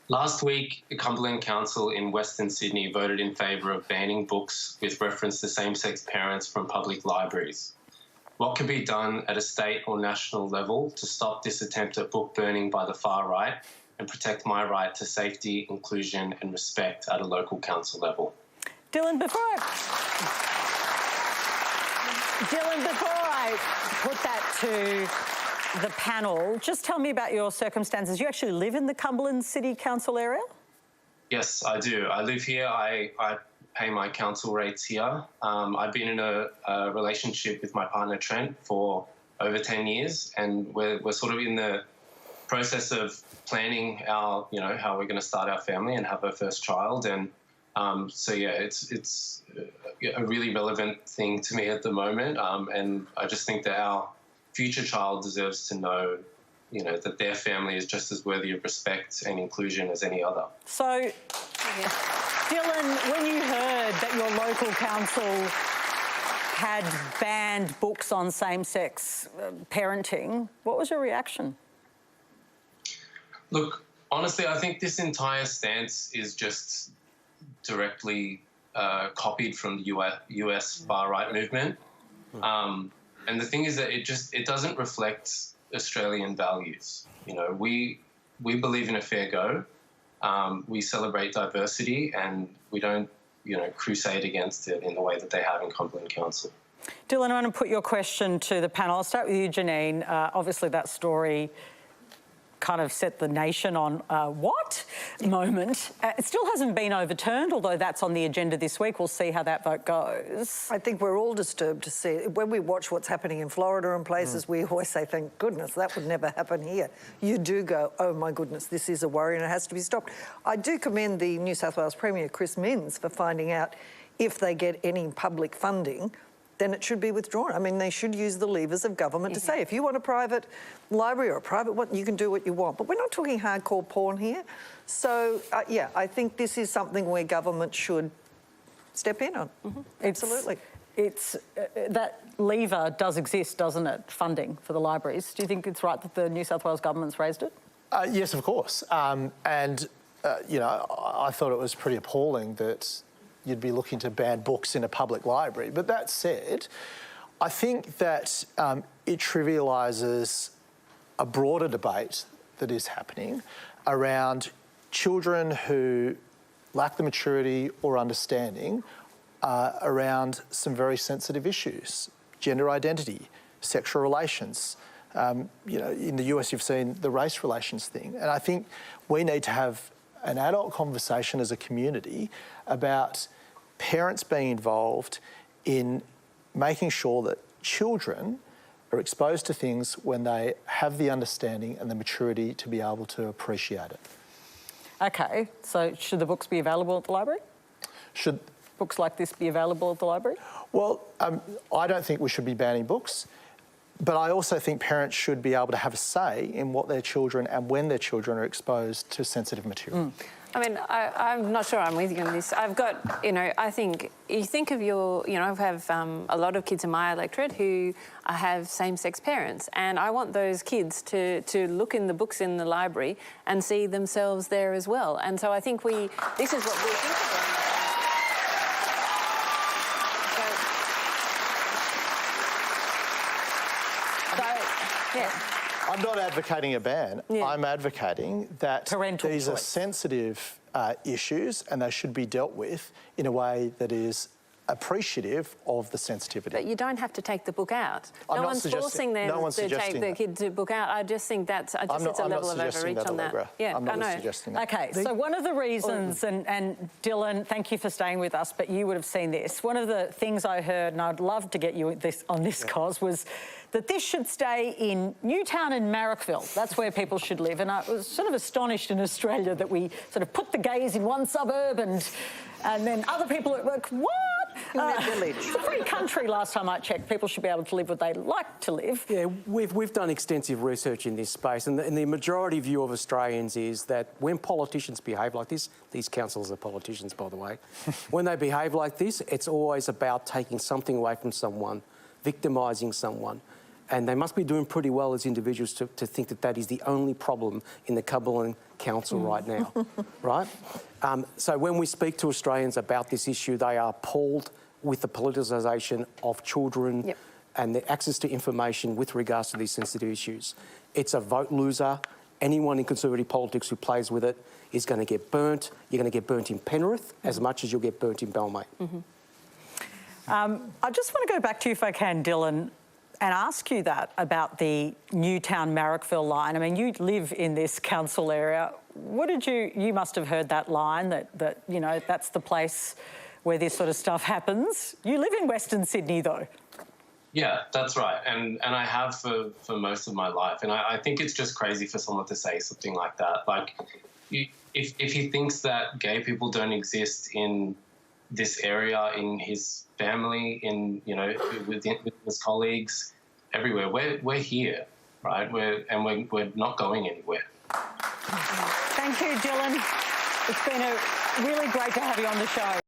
Last week, the Cumberland Council in Western Sydney voted in favour of banning books with reference to same-sex parents from public libraries. What can be done at a state or national level to stop this attempt at book burning by the far right and protect my right to safety, inclusion and respect at a local council level? Dylan, before I put that to the panel, just tell me about your circumstances. You actually live in the Cumberland City Council area? Yes, I do. I live here. I pay my council rates here. I've been in a relationship with my partner Trent for over 10 years, and we're sort of in the process of planning our, how we're going to start our family and have our first child. And so yeah, it's a really relevant thing to me at the moment, and I just think that our future child deserves to know, that their family is just as worthy of respect and inclusion as any other. So, Dylan, when you heard that your local council had banned books on same-sex parenting, what was your reaction? Look, honestly, I think this entire stance is just directly copied from the US far-right movement. And the thing is that it doesn't reflect Australian values. We believe in a fair go. We celebrate diversity, and we don't, crusade against it in the way that they have in Cumberland Council. Dylan, I want to put your question to the panel. I'll start with you, Janine. Obviously, that story kind of set the nation on what moment. It still hasn't been overturned, although that's on the agenda this week. We'll see how that vote goes. I think we're all disturbed to see, when we watch what's happening in Florida and places, we always say, thank goodness, that would never happen here. You do go, oh my goodness, this is a worry and it has to be stopped. I do commend the New South Wales Premier, Chris Minns, for finding out if they get any public funding, then it should be withdrawn. I mean, they should use the levers of government to say, if you want a private library or a private one, you can do what you want. But we're not talking hardcore porn here. So, yeah, I think this is something where government should step in on. Absolutely. That lever does exist, doesn't it, funding for the libraries. Do you think it's right that the New South Wales government's raised it? Yes, of course. I thought it was pretty appalling that you'd be looking to ban books in a public library. But that said, I think that it trivialises a broader debate that is happening around children who lack the maturity or understanding around some very sensitive issues: gender identity, sexual relations. In the US you've seen the race relations thing. And I think we need to have an adult conversation as a community about parents being involved in making sure that children are exposed to things when they have the understanding and the maturity to be able to appreciate it. Okay, so should the books be available at the library? Should books like this be available at the library? Well, I don't think we should be banning books, but I also think parents should be able to have a say in what their children and when their children are exposed to sensitive material. I mean, I'm not sure I'm with you on this. I've got, I think you think of I have a lot of kids in my electorate who have same-sex parents, and I want those kids to look in the books in the library and see themselves there as well. And so I think this is what we think of them. I'm not advocating a ban. I'm advocating that these are sensitive issues and they should be dealt with in a way that is appreciative of the sensitivity. But you don't have to take the book out. No one's forcing them to take the kid to book out. I just think it's a level of overreach on that. Yeah, I'm not suggesting that. Okay, so one of the reasons, and Dylan, thank you for staying with us, but you would have seen this. One of the things I heard, and I'd love to get you on this cause, was that this should stay in Newtown and Marrickville. That's where people should live. And I was sort of astonished in Australia that we sort of put the gays in one suburb and then other people at work, what? It's a free country last time I checked. People should be able to live what they like to live. Yeah, we've done extensive research in this space, and the majority view of Australians is that when politicians behave like this, these councillors are politicians, by the way, when they behave like this, it's always about taking something away from someone, victimising someone. And they must be doing pretty well as individuals to think that that is the only problem in the Cumberland Council right now, right? So when we speak to Australians about this issue, they are appalled with the politicisation of children and the access to information with regards to these sensitive issues. It's a vote loser. Anyone in Conservative politics who plays with it is going to get burnt. You're going to get burnt in Penrith as much as you'll get burnt in Balmain. I just want to go back to you, if I can, Dylan, and ask you that about the Newtown-Marrickville line. I mean, you live in this council area. What did you must have heard that line, that you know, that's the place where this sort of stuff happens. You live in Western Sydney, though. Yeah, that's right. And I have for most of my life. And I think it's just crazy for someone to say something like that. Like, if he thinks that gay people don't exist in this area, in his family, in, you know, with his colleagues, everywhere, we're here, right? We're not going anywhere. Thank you, Dylan. It's been really great to have you on the show.